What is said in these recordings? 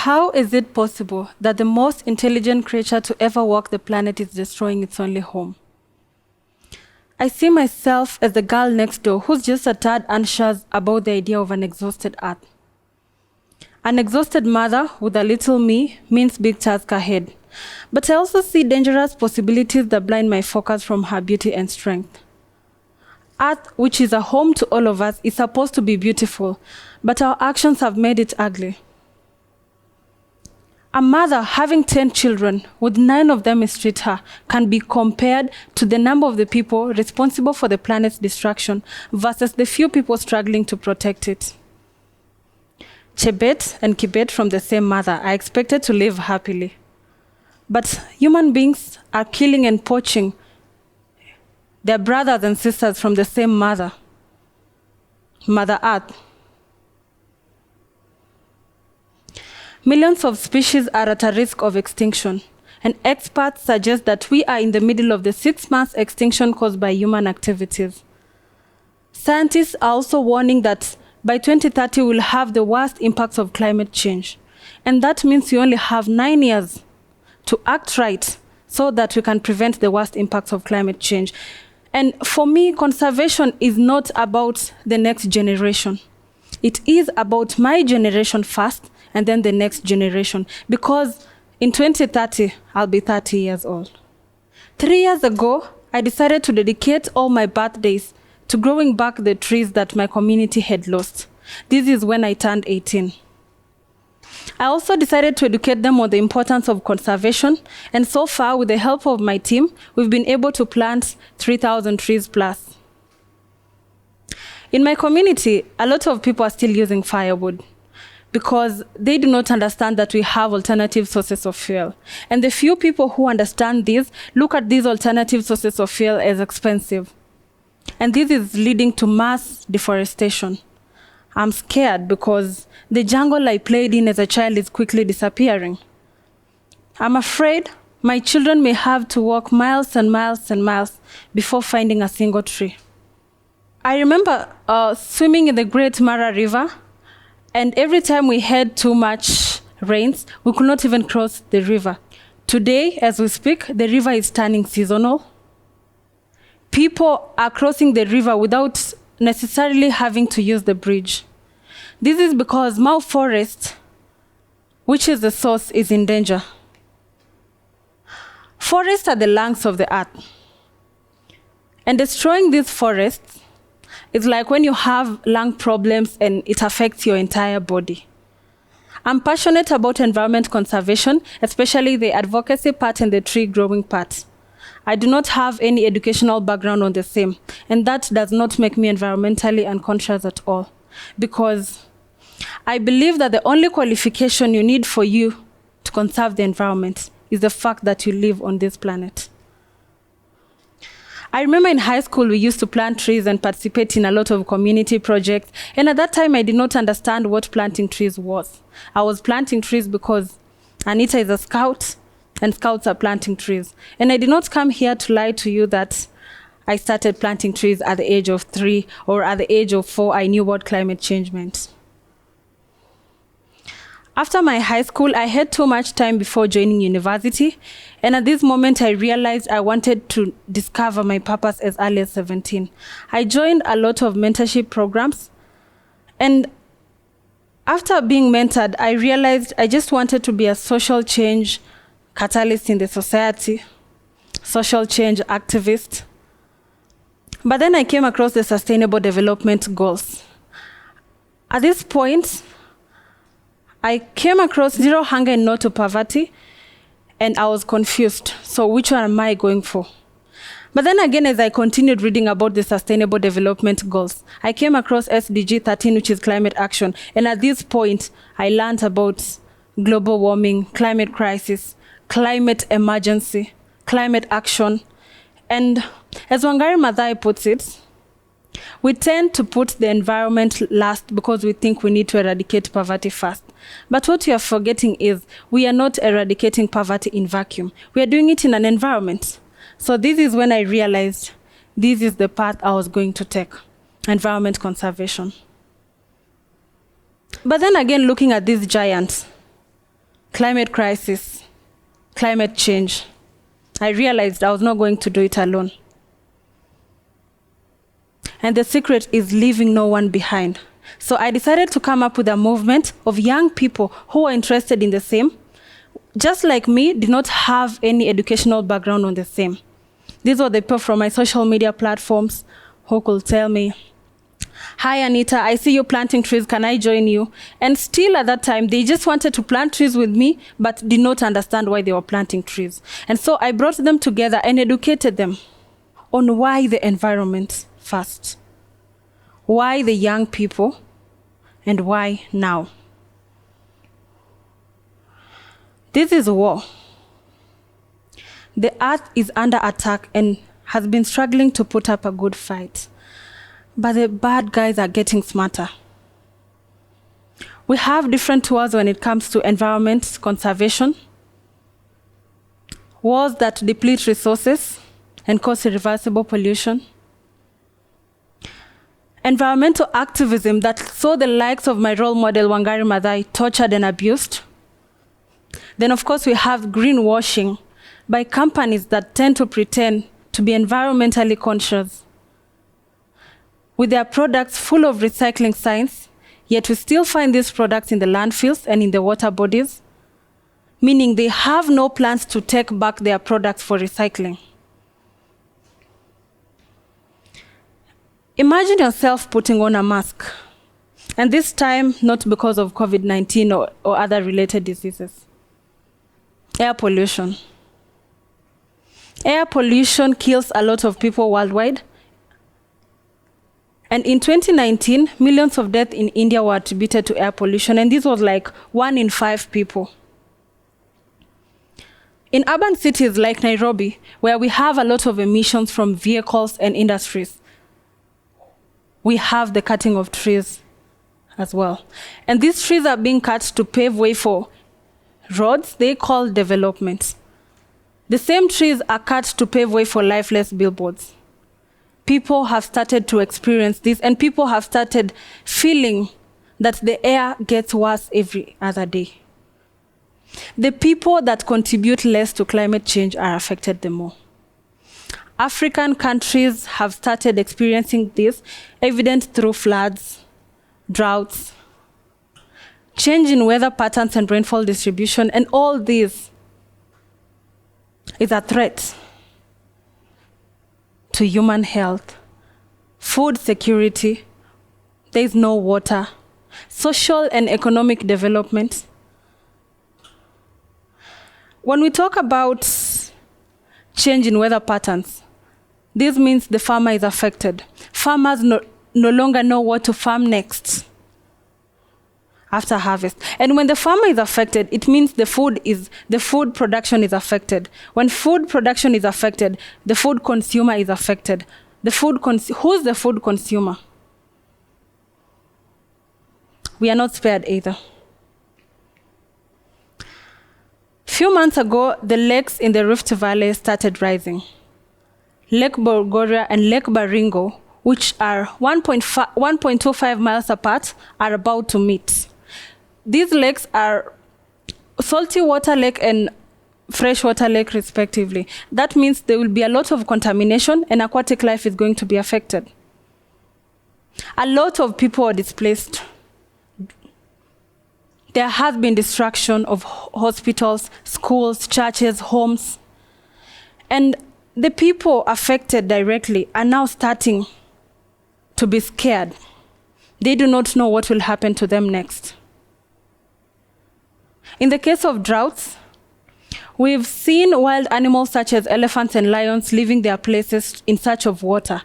How is it possible that the most intelligent creature to ever walk the planet is destroying its only home? I see myself as the girl next door who's just a tad anxious about the idea of an exhausted Earth. An exhausted mother with a little me means big task ahead. But I also see dangerous possibilities that blind my focus from her beauty and strength. Earth, which is a home to all of us, is supposed to be beautiful, but our actions have made it ugly. A mother having 10 children, with 9 of them mistreat her, can be compared to the number of the people responsible for the planet's destruction versus the few people struggling to protect it. Chebet and Kibet from the same mother are expected to live happily. But human beings are killing and poaching their brothers and sisters from the same mother, Mother Earth. Millions of species are at a risk of extinction, and experts suggest that we are in the middle of the 6-month extinction caused by human activities. Scientists are also warning that by 2030 we'll have the worst impacts of climate change, and that means we only have 9 years to act right so that we can prevent the worst impacts of climate change. And for me, conservation is not about the next generation. It is about my generation first, and then the next generation. Because in 2030, I'll be 30 years old. 3 years ago, I decided to dedicate all my birthdays to growing back the trees that my community had lost. This is when I turned 18. I also decided to educate them on the importance of conservation, and so far, with the help of my team, we've been able to plant 3,000 trees plus. In my community, a lot of people are still using firewood because they do not understand that we have alternative sources of fuel. And the few people who understand this look at these alternative sources of fuel as expensive. And this is leading to mass deforestation. I'm scared because the jungle I played in as a child is quickly disappearing. I'm afraid my children may have to walk miles and miles and miles before finding a single tree. I remember swimming in the Great Mara River, and every time we had too much rains, we could not even cross the river. Today, as we speak, the river is turning seasonal. People are crossing the river without necessarily having to use the bridge. This is because Mau Forest, which is the source, is in danger. Forests are the lungs of the earth. And destroying these forests is like when you have lung problems and it affects your entire body. I'm passionate about environment conservation, especially the advocacy part and the tree growing part. I do not have any educational background on the same, and that does not make me environmentally unconscious at all, because I believe that the only qualification you need for you to conserve the environment is the fact that you live on this planet. I remember in high school, we used to plant trees and participate in a lot of community projects. And at that time, I did not understand what planting trees was. I was planting trees because Anita is a scout, and scouts are planting trees. And I did not come here to lie to you that I started planting trees at the age of 3 or at the age of 4, I knew what climate change meant. After my high school, I had too much time before joining university, and at this moment I realized I wanted to discover my purpose as early as 17. I joined a lot of mentorship programs, and after being mentored, I realized I just wanted to be a social change catalyst in the society, social change activist. But then I came across the Sustainable Development Goals. At this point, I came across Zero Hunger and No to Poverty, and I was confused. So which one am I going for? But then again, as I continued reading about the Sustainable Development Goals, I came across SDG 13, which is climate action. And at this point, I learned about global warming, climate crisis, climate emergency, climate action. And as Wangari Maathai puts it, we tend to put the environment last because we think we need to eradicate poverty first. But what we are forgetting is we are not eradicating poverty in vacuum. We are doing it in an environment. So this is when I realized this is the path I was going to take, environment conservation. But then again, looking at these giants, climate crisis, climate change. I realized I was not going to do it alone. And the secret is leaving no one behind. So I decided to come up with a movement of young people who are interested in the same, just like me, did not have any educational background on the same. These were the people from my social media platforms who could tell me, "Hi, Anita, I see you planting trees. Can I join you?" And still at that time, they just wanted to plant trees with me, but did not understand why they were planting trees. And so I brought them together and educated them on why the environment first, why the young people, and why now. This is war. The earth is under attack and has been struggling to put up a good fight. But the bad guys are getting smarter. We have different wars when it comes to environment conservation, wars that deplete resources and cause irreversible pollution, environmental activism that saw the likes of my role model Wangari Maathai tortured and abused. Then of course we have greenwashing by companies that tend to pretend to be environmentally conscious, with their products full of recycling signs, yet we still find these products in the landfills and in the water bodies, meaning they have no plans to take back their products for recycling. Imagine yourself putting on a mask, and this time not because of COVID-19 or other related diseases. Air pollution. Air pollution kills a lot of people worldwide. And in 2019, millions of deaths in India were attributed to air pollution, and this was like 1 in 5 people. In urban cities like Nairobi, where we have a lot of emissions from vehicles and industries, we have the cutting of trees as well. And these trees are being cut to pave way for roads they call development. The same trees are cut to pave way for lifeless billboards. People have started to experience this, and people have started feeling that the air gets worse every other day. The people that contribute less to climate change are affected the more. African countries have started experiencing this, evident through floods, droughts, change in weather patterns and rainfall distribution, and all this is a threat to human health, food security, there is no water, social and economic development. When we talk about change in weather patterns, this means the farmer is affected. Farmers no longer know what to farm next after harvest. And when the farmer is affected, it means the food production is affected. When food production is affected, the food consumer is affected. Who's the food consumer? We are not spared either. Few months ago, the lakes in the Rift Valley started rising. Lake Bogoria and Lake Baringo, which are 1.25 miles apart, are about to meet. These lakes are salty water lake and freshwater lake respectively. That means there will be a lot of contamination and aquatic life is going to be affected. A lot of people are displaced. There has been destruction of hospitals, schools, churches, homes. And the people affected directly are now starting to be scared. They do not know what will happen to them next. In the case of droughts, we've seen wild animals such as elephants and lions leaving their places in search of water.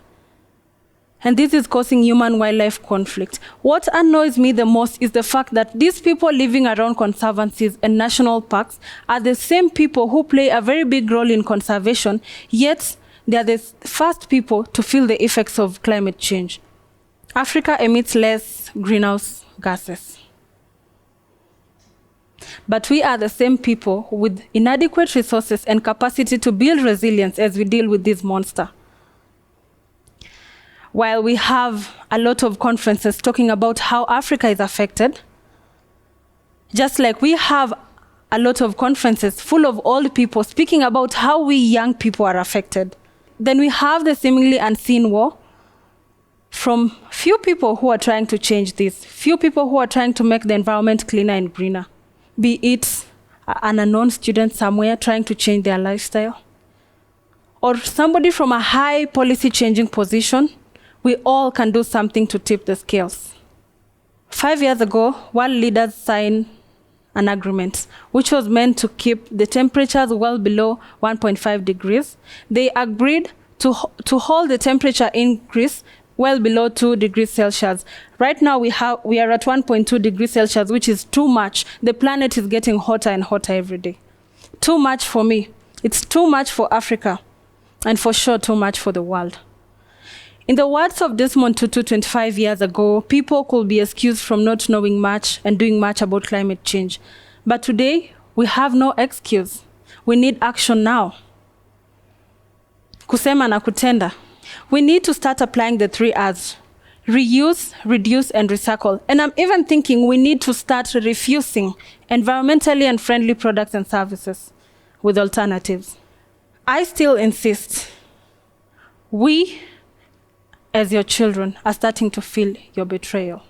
And this is causing human-wildlife conflict. What annoys me the most is the fact that these people living around conservancies and national parks are the same people who play a very big role in conservation, yet they are the first people to feel the effects of climate change. Africa emits less greenhouse gases. But we are the same people with inadequate resources and capacity to build resilience as we deal with this monster. While we have a lot of conferences talking about how Africa is affected, just like we have a lot of conferences full of old people speaking about how we young people are affected. Then we have the seemingly unseen war from few people who are trying to change this, few people who are trying to make the environment cleaner and greener, be it an unknown student somewhere trying to change their lifestyle, or somebody from a high policy changing position. We all can do something to tip the scales. 5 years ago, world leaders signed an agreement which was meant to keep the temperatures well below 1.5 degrees. They agreed to hold the temperature increase well below 2 degrees Celsius. Right now we are at 1.2 degrees Celsius, which is too much. The planet is getting hotter and hotter every day. Too much for me. It's too much for Africa, and for sure too much for the world. In the words of Desmond Tutu 25 years ago, people could be excused from not knowing much and doing much about climate change. But today, we have no excuse. We need action now. Kusema na kutenda. We need to start applying the 3 R's: reuse, reduce, and recycle. And I'm even thinking we need to start refusing environmentally unfriendly products and services with alternatives. I still insist, we, as your children, are starting to feel your betrayal.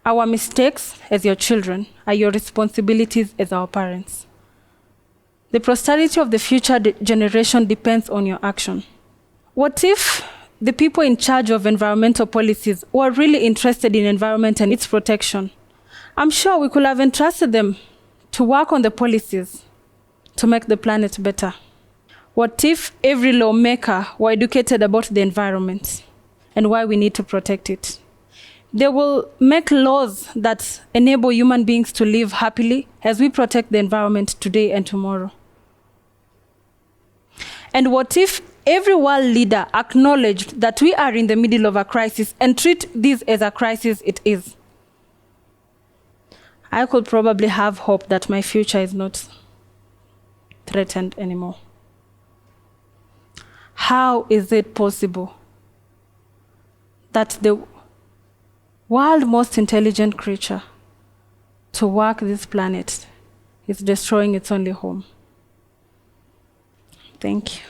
Our mistakes as your children are your responsibilities as our parents. The prosperity of the future generation depends on your action. What if the people in charge of environmental policies were really interested in environment and its protection? I'm sure we could have entrusted them to work on the policies to make the planet better. What if every lawmaker were educated about the environment and why we need to protect it? They will make laws that enable human beings to live happily as we protect the environment today and tomorrow. And what if every world leader acknowledged that we are in the middle of a crisis and treat this as a crisis it is? I could probably have hope that my future is not threatened anymore. How is it possible that the world's most intelligent creature to work this planet is destroying its only home? Thank you.